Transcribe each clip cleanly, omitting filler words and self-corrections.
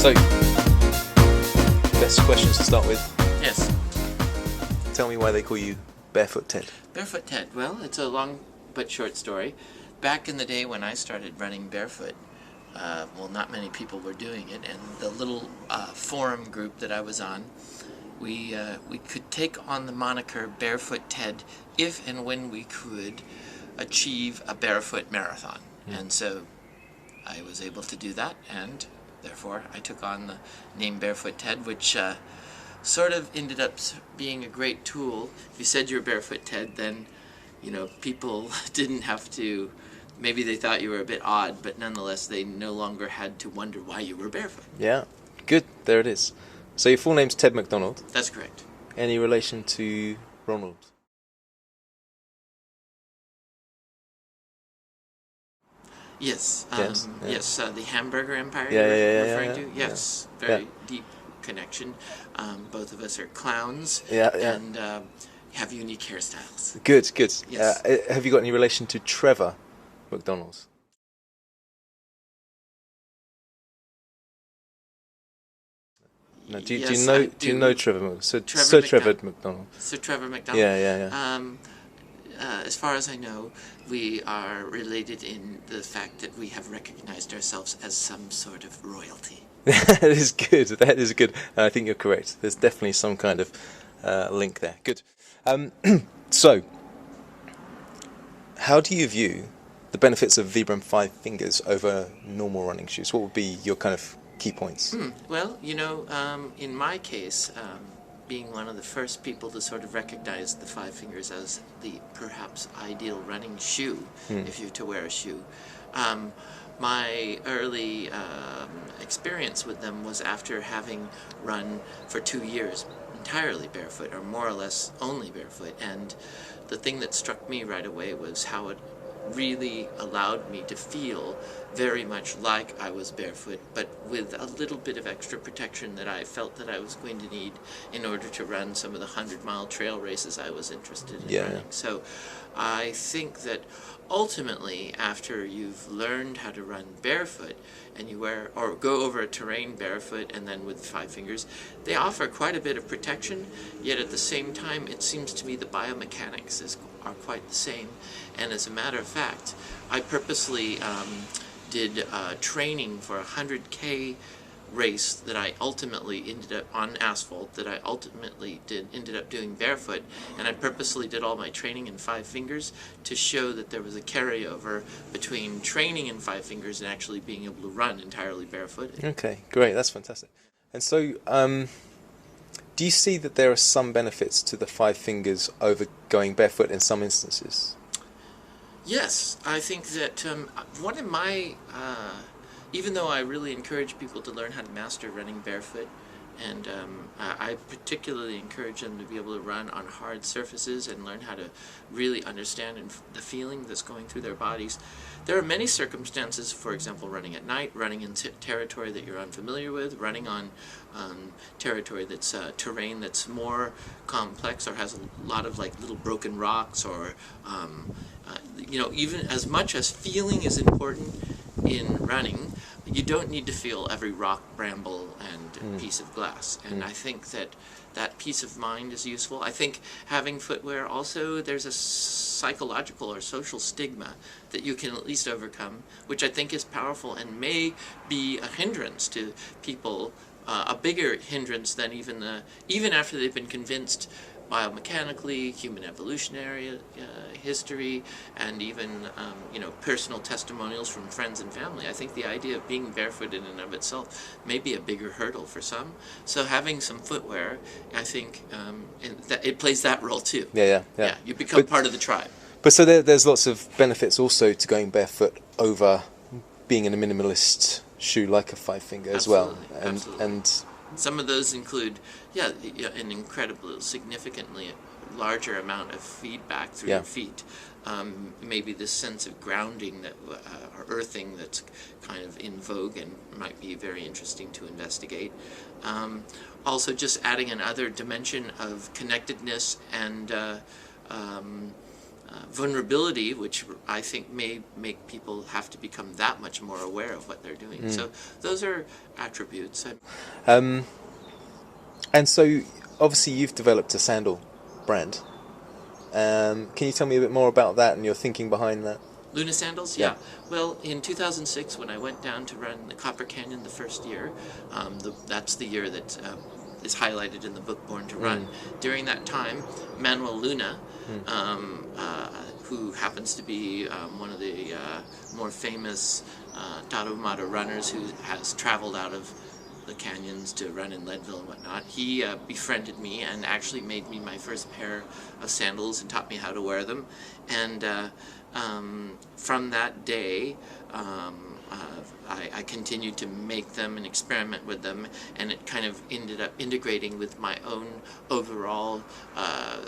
So, best questions to start with. Yes. Tell me why they call you Barefoot Ted. Barefoot Ted. Well, it's a long but short story. Back in the day when I started running barefoot, well, not many people were doing it, and the little forum group that I was on, we could take on the moniker Barefoot Ted if and when we could achieve a barefoot marathon. And so I was able to do that, and therefore I took on the name Barefoot Ted, which sort of ended up being a great tool. If you said you're Barefoot Ted, then people didn't have to, maybe they thought you were a bit odd, but nonetheless they no longer had to wonder why you were barefoot. Yeah, good, there it is. So your full name's Ted McDonald. That's correct. Any relation to Ronald? Yes. Yes, yeah. Yes, the hamburger empire Yeah, you're yeah, referring yeah, to? Yes, very deep connection. Both of us are clowns and have unique hairstyles. Good, good. Yes. Have you got any relation to Trevor McDonald? No, do you know Trevor McDonald? Sir Trevor McDonald. Sir Trevor McDonald. Yeah. As far as I know, we are related in the fact that we have recognized ourselves as some sort of royalty. That is good. That is good. I think you're correct. There's definitely some kind of link there. Good. So, how do you view the benefits of Vibram Fivefingers over normal running shoes? What would be your kind of key points? Well, in my case, being one of the first people to sort of recognize the Fivefingers as the perhaps ideal running shoe, if you're to wear a shoe, my early experience with them was after having run for 2 years entirely barefoot, or more or less only barefoot, and the thing that struck me right away was how it really allowed me to feel very much like I was barefoot, but with a little bit of extra protection that I felt that I was going to need in order to run some of the 100-mile trail races I was interested in running. So I think that ultimately, after you've learned how to run barefoot and you wear or go over a terrain barefoot and then with Fivefingers, they offer quite a bit of protection, yet at the same time it seems to me the biomechanics are quite the same. And as a matter of fact, I purposely did training for a 100K race that I ultimately ended up on asphalt, that I ultimately ended up doing barefoot, and I purposely did all my training in Fivefingers to show that there was a carryover between training in Fivefingers and actually being able to run entirely barefoot. Okay, great, that's fantastic. And so, do you see that there are some benefits to the Fivefingers over going barefoot in some instances? Yes, I think that one of my, even though I really encourage people to learn how to master running barefoot, and I particularly encourage them to be able to run on hard surfaces and learn how to really understand the feeling that's going through their bodies. There are many circumstances, for example, running at night, running in territory that you're unfamiliar with, running on territory that's terrain that's more complex or has a lot of like little broken rocks, or even as much as feeling is important in running, you don't need to feel every rock, bramble, and piece of glass. And I think that peace of mind is useful. I think having footwear also, there's a psychological or social stigma that you can at least overcome, which I think is powerful and may be a hindrance to people, a bigger hindrance than even after they've been convinced biomechanically, human evolutionary history, and even personal testimonials from friends and family. I think the idea of being barefoot in and of itself may be a bigger hurdle for some. So having some footwear, I think, it plays that role too. Yeah. You become part of the tribe. But so there's lots of benefits also to going barefoot over being in a minimalist shoe like a Fivefinger as well. And some of those include, an incredibly, significantly larger amount of feedback through your feet. Maybe this sense of grounding or earthing that's kind of in vogue and might be very interesting to investigate. Also, just adding another dimension of connectedness and vulnerability, which I think may make people have to become that much more aware of what they're doing. So those are attributes. And so, obviously, you've developed a sandal brand. Can you tell me a bit more about that and your thinking behind that? Lunar Sandals? Yeah. Well, in 2006, when I went down to run the Copper Canyon the first year, that's the year that is highlighted in the book Born to Run. During that time, Manuel Luna, who happens to be one of the more famous Tarahumara runners who has traveled out of the canyons to run in Leadville and whatnot, he befriended me and actually made me my first pair of sandals and taught me how to wear them. And from that day, I continued to make them and experiment with them, and it kind of ended up integrating with my own overall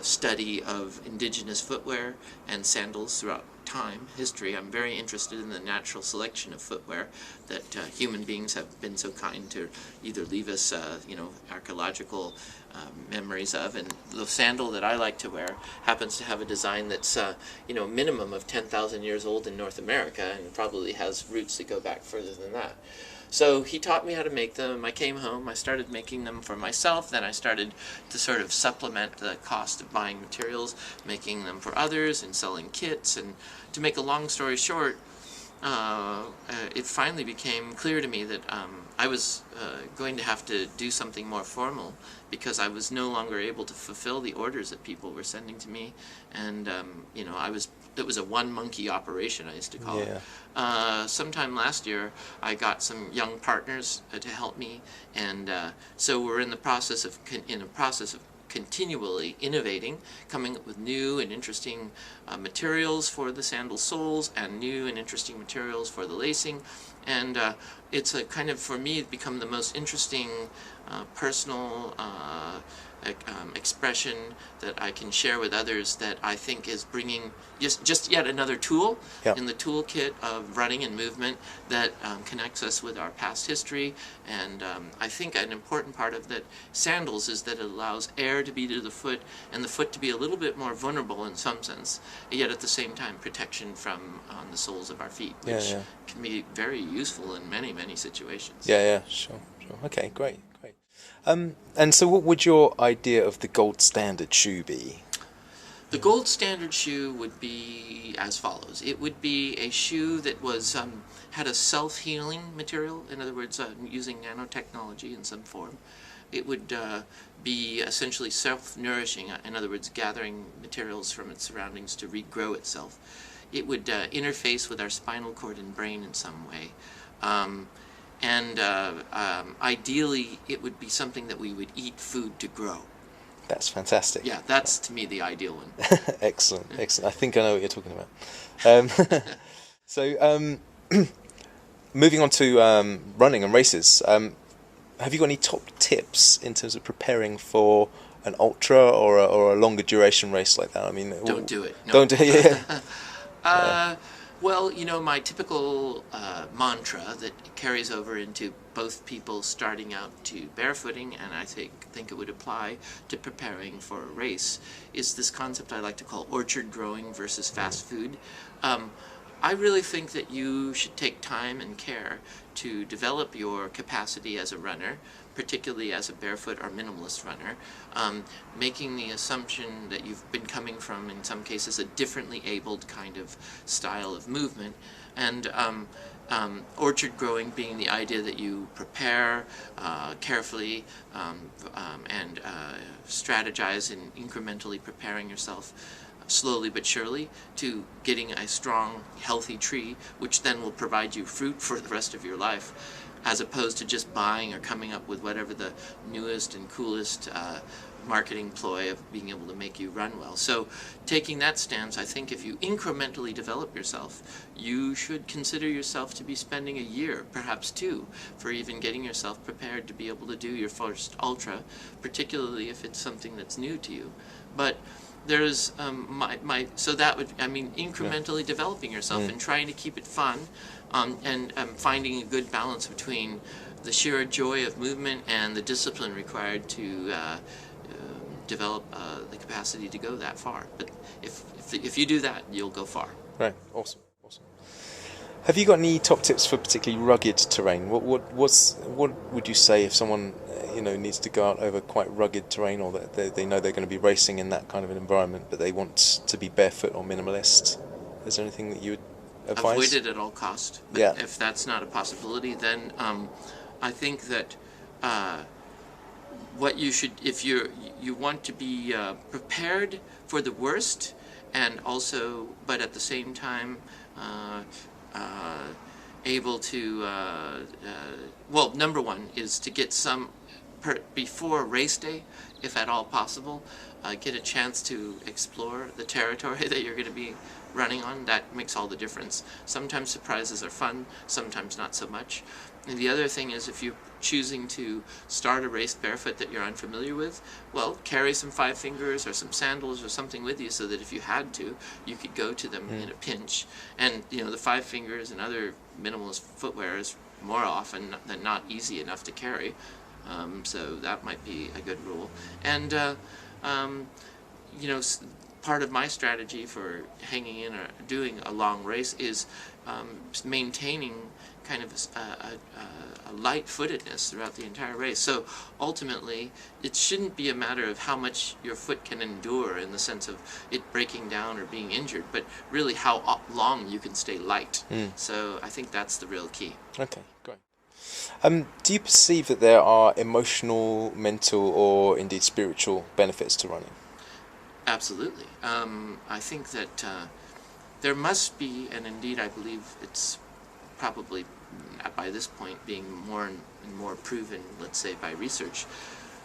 study of indigenous footwear and sandals throughout history. I'm very interested in the natural selection of footwear that human beings have been so kind to either leave us, archaeological memories of. And the sandal that I like to wear happens to have a design that's, minimum of 10,000 years old in North America, and probably has roots that go back further than that. So he taught me how to make them. I came home, I started making them for myself, then I started to sort of supplement the cost of buying materials, making them for others and selling kits. And to make a long story short, it finally became clear to me that I was going to have to do something more formal, because I was no longer able to fulfill the orders that people were sending to me. And it was a one monkey operation, I used to call it. Sometime last year, I got some young partners to help me, and so we're in the process of continually innovating, coming up with new and interesting materials for the sandal soles, and new and interesting materials for the lacing. And it's a kind of, for me, become the most interesting personal expression that I can share with others, that I think is bringing just yet another tool in the toolkit of running and movement that connects us with our past history. And I think an important part of that sandals is that it allows air to be to the foot, and the foot to be a little bit more vulnerable in some sense, yet at the same time protection from the soles of our feet, which can be very useful in many, many situations. Sure. Okay, great. And so what would your idea of the gold standard shoe be? The gold standard shoe would be as follows. It would be a shoe that was had a self-healing material, in other words, using nanotechnology in some form. It would be essentially self-nourishing, in other words, gathering materials from its surroundings to regrow itself. It would interface with our spinal cord and brain in some way. And ideally, it would be something that we would eat food to grow. That's fantastic. Yeah, that's to me the ideal one. Excellent. I think I know what you're talking about. So, moving on to running and races, have you got any top tips in terms of preparing for an ultra or a longer duration race like that? I mean, don't do it. No. Don't do it. Yeah. Well, my typical mantra that carries over into both people starting out to barefooting, and I think it would apply to preparing for a race, is this concept I like to call orchard growing versus fast food. I really think that you should take time and care to develop your capacity as a runner, particularly as a barefoot or minimalist runner, making the assumption that you've been coming from, in some cases, a differently abled kind of style of movement, and orchard growing being the idea that you prepare carefully and strategize in incrementally preparing yourself slowly but surely to getting a strong, healthy tree, which then will provide you fruit for the rest of your life, as opposed to just buying or coming up with whatever the newest and coolest marketing ploy of being able to make you run well. So taking that stance, I think if you incrementally develop yourself, you should consider yourself to be spending a year, perhaps two, for even getting yourself prepared to be able to do your first ultra, particularly if it's something that's new to you. But there's so that would, incrementally developing yourself and trying to keep it fun, and finding a good balance between the sheer joy of movement and the discipline required to develop the capacity to go that far. But If you do that, you'll go far. Right. Awesome. Awesome. Have you got any top tips for particularly rugged terrain? What would you say if someone needs to go out over quite rugged terrain, or that they know they're going to be racing in that kind of an environment, but they want to be barefoot or minimalist? Is there anything that you would advise? Avoid it at all cost. But yeah. If that's not a possibility, then I think that what you should, if you want to be prepared for the worst, and also, but at the same time, able to, well, number one is to get some, before race day, if at all possible, get a chance to explore the territory that you're going to be running on. That makes all the difference. Sometimes surprises are fun, sometimes not so much. And the other thing is, if you're choosing to start a race barefoot that you're unfamiliar with, well, carry some Fivefingers or some sandals or something with you, so that if you had to, you could go to them in a pinch. And the Fivefingers and other minimalist footwear is more often than not easy enough to carry. So that might be a good rule. And part of my strategy for hanging in or doing a long race is maintaining kind of a light-footedness throughout the entire race. So ultimately, it shouldn't be a matter of how much your foot can endure in the sense of it breaking down or being injured, but really how long you can stay light. So I think that's the real key. Okay, great. Do you perceive that there are emotional, mental, or indeed spiritual benefits to running? Absolutely. I think that there must be, and indeed I believe it's probably by this point being more and more proven, let's say by research,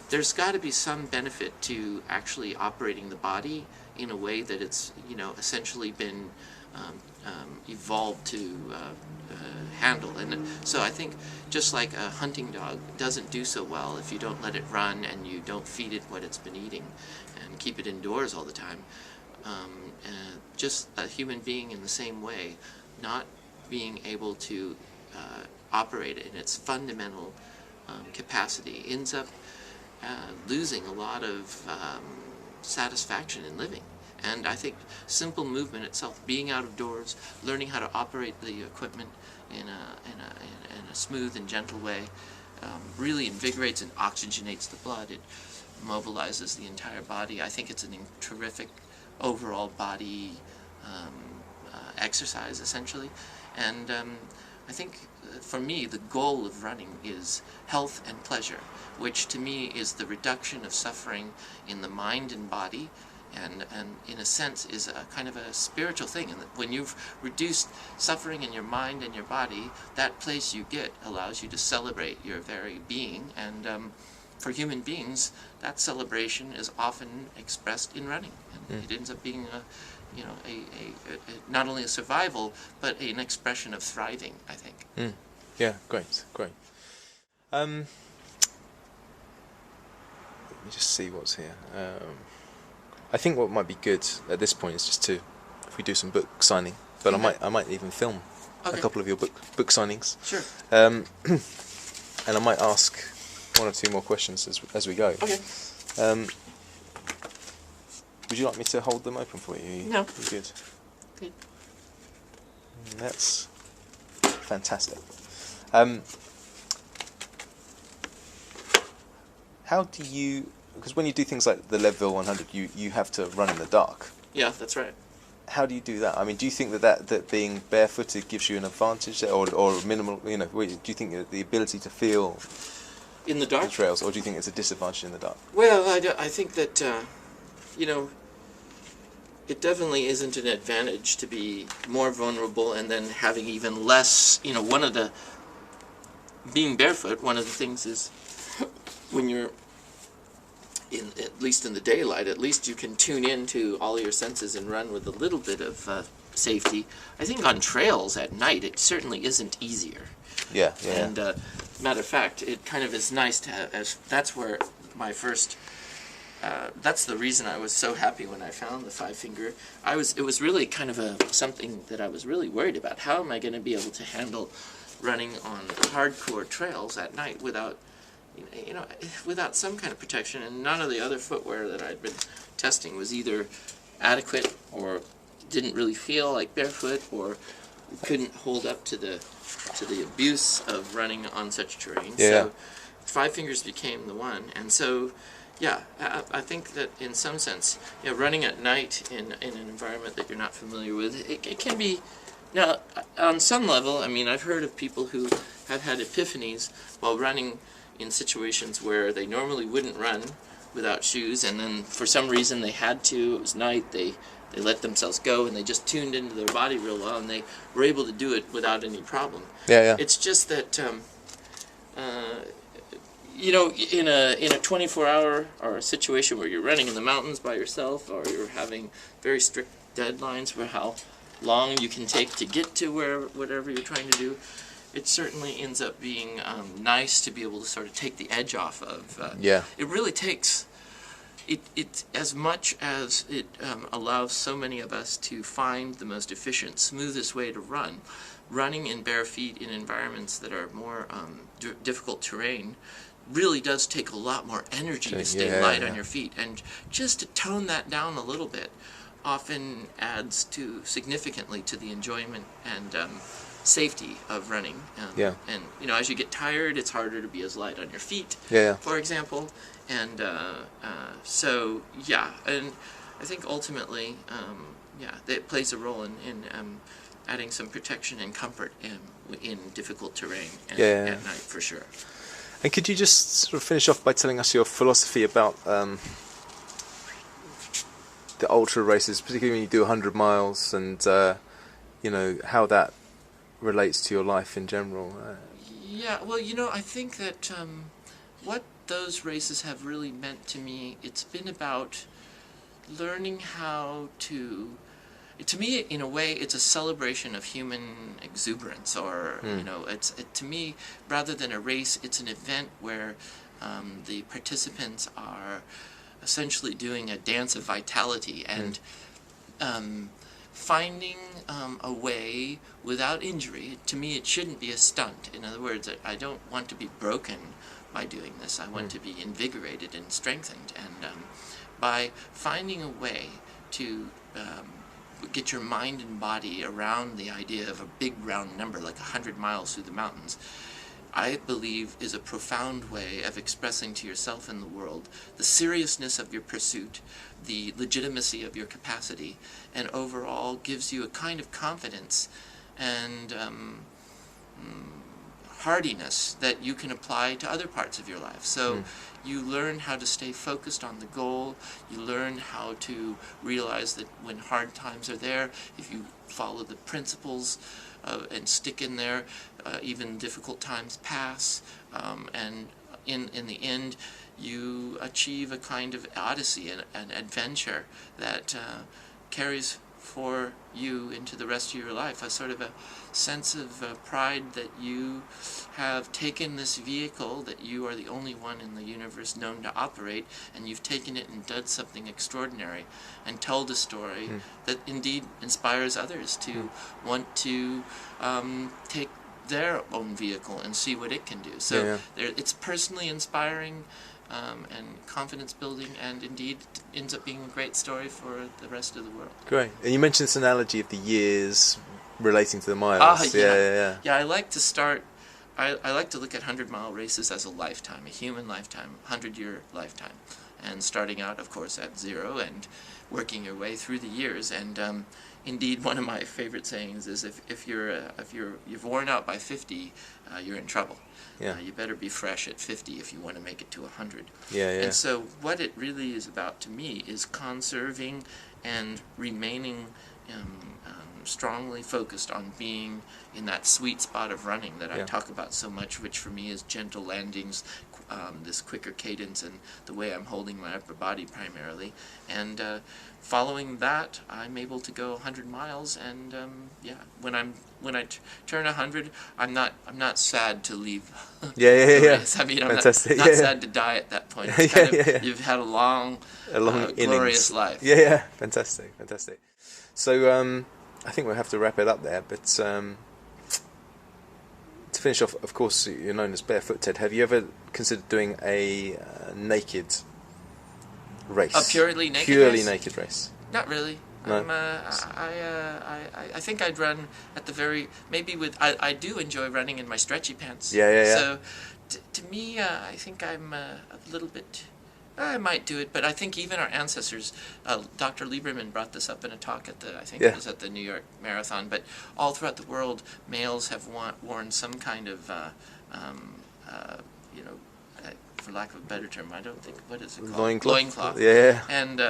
there's got to be some benefit to actually operating the body in a way that it's essentially been evolved to handle. And so I think just like a hunting dog doesn't do so well if you don't let it run and you don't feed it what it's been eating and keep it indoors all the time, just a human being in the same way, not being able to operate in its fundamental capacity ends up losing a lot of satisfaction in living. And I think simple movement itself, being out of doors, learning how to operate the equipment in a smooth and gentle way, really invigorates and oxygenates the blood. It mobilizes the entire body. I think it's a terrific overall body exercise, essentially. And I think for me, the goal of running is health and pleasure, which to me is the reduction of suffering in the mind and body, and in a sense is a kind of a spiritual thing. And when you've reduced suffering in your mind and your body, that place you get allows you to celebrate your very being. And for human beings, that celebration is often expressed in running, and it ends up being not only a survival, but an expression of thriving, I think. Yeah, great. Let me just see what's here. I think what might be good at this point is just if we do some book signing, but I might even film a couple of your book signings. Sure. And I might ask one or two more questions as we go. Okay. Would you like me to hold them open for you? No. You good? Good. That's fantastic. How do you? Because when you do things like the Leadville 100, you have to run in the dark. Yeah, that's right. How do you do that? I mean, do you think that being barefooted gives you an advantage, or minimal? Do you think that the ability to feel in the dark the trails, or do you think it's a disadvantage in the dark? Well, I think that it definitely isn't an advantage to be more vulnerable and then having even less. Being barefoot, one of the things is when you're at least in the daylight, at least you can tune into all your senses and run with a little bit of safety. I think on trails at night, it certainly isn't easier. Yeah. And matter of fact, it kind of is nice to have. That's where my first. That's the reason I was so happy when I found the Fivefinger. It was really kind of something that I was really worried about. How am I going to be able to handle running on hardcore trails at night without some kind of protection? And none of the other footwear that I'd been testing was either adequate or didn't really feel like barefoot or couldn't hold up to the abuse of running on such terrain. Yeah. So Fivefingers became the one. And so, yeah, I think that in some sense, running at night in an environment that you're not familiar with, it can be. Now, on some level, I mean, I've heard of people who have had epiphanies while running in situations where they normally wouldn't run without shoes, and then for some reason they had to. It was night. They let themselves go, and they just tuned into their body real well, and they were able to do it without any problem. Yeah. It's just that, in a 24-hour or a situation where you're running in the mountains by yourself, or you're having very strict deadlines for how long you can take to get to whatever you're trying to do, it certainly ends up being nice to be able to sort of take the edge off of. It really takes it as much as it allows so many of us to find the most efficient, smoothest way to run. Running in bare feet in environments that are more difficult terrain really does take a lot more energy to stay light on your feet, and just to tone that down a little bit often adds significantly to the enjoyment and safety of running. And as you get tired, it's harder to be as light on your feet, for example. And so, and I think ultimately, it plays a role in adding some protection and comfort in difficult terrain at night, for sure. And could you just sort of finish off by telling us your philosophy about the ultra races, particularly when you do 100 miles, and how that relates to your life in general? I think that what those races have really meant to me, it's been about learning how to me, in a way, it's a celebration of human exuberance, or to me, rather than a race, it's an event where the participants are essentially doing a dance of vitality and finding a way without injury. To me, it shouldn't be a stunt. In other words, I don't want to be broken by doing this. I want to be invigorated and strengthened, and by finding a way to get your mind and body around the idea of a big round number like 100 miles through the mountains, I believe is a profound way of expressing to yourself and the world the seriousness of your pursuit, the legitimacy of your capacity, and overall gives you a kind of confidence and hardiness that you can apply to other parts of your life. So you learn how to stay focused on the goal. You learn how to realize that when hard times are there, if you follow the principles and stick in there, even difficult times pass, and in the end you achieve a kind of odyssey, an adventure that carries for you into the rest of your life, a sort of a sense of pride that you have taken this vehicle that you are the only one in the universe known to operate, and you've taken it and done something extraordinary and told a story that indeed inspires others to want to take their own vehicle and see what it can do. So it's personally inspiring and confidence building, and indeed ends up being a great story for the rest of the world. Great. And you mentioned this analogy of the years relating to the miles. Yeah, I like to start, I like to look at 100-mile races as a lifetime, a human lifetime, 100-year lifetime. And starting out, of course, at 0 and working your way through the years. And indeed, one of my favorite sayings is, if you're worn out by 50, you're in trouble. You better be fresh at 50 if you want to make it to 100. And so what it really is about to me is conserving and remaining strongly focused on being in that sweet spot of running that I talk about so much, which for me is gentle landings, this quicker cadence, and the way I'm holding my upper body primarily. And following that, I'm able to go 100 miles. And when I turn 100, I'm not sad to leave. The race. I mean, I'm not sad to die at that point. It's kind of, you've had a long glorious life. Fantastic. So I think we'll have to wrap it up there. But to finish off, of course, you're known as Barefoot Ted. Have you ever considered doing a naked race? A purely naked race? Naked race. Not really. No. I think I'd run at the very, maybe with, I do enjoy running in my stretchy pants. Yeah. So to me, I think I'm a little bit, I might do it, but I think even our ancestors, Dr. Lieberman brought this up in a talk at the, I think it was at the New York Marathon, but all throughout the world, males have worn some kind of, you know, for lack of a better term, I don't think, what is it called? Loincloth. Yeah. And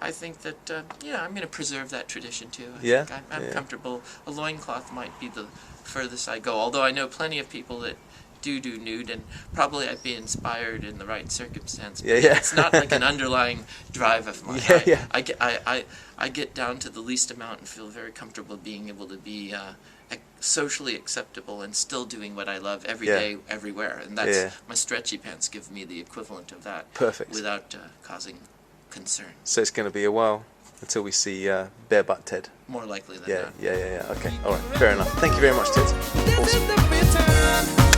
I think that, I'm going to preserve that tradition too. I think I'm comfortable. A loincloth might be the furthest I go, although I know plenty of people that do nude, and probably I'd be inspired in the right circumstance. But it's not like an underlying drive of mine. I get down to the least amount and feel very comfortable being able to be socially acceptable and still doing what I love every day, everywhere. And that's my stretchy pants give me the equivalent of that. Perfect. Without causing concern. So it's going to be a while until we see Barefoot Ted. More likely than not. Yeah. Okay. All right. Fair enough. Thank you very much, Ted. Awesome.